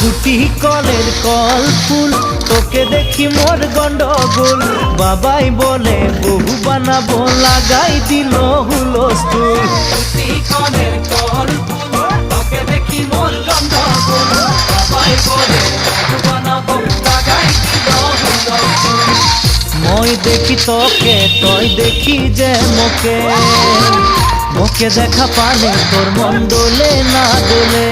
গুটি কলের কল ফুল, তোকে দেখি মোর গন্ডগোল। বাবাই বলে বহু বানাবো, লাগাই দিল হুলস্থুল। গুটি কলের কল ফুল, তোকে দেখি মোর গন্ডগোল। বাবাই বলে বহু বানাবো, লাগাই দিল হুলস্থুল। মই দেখি তোকে, তই দেখি যে মোকে, মোকে দেখা পালে তোর মন দোলে না দোলে।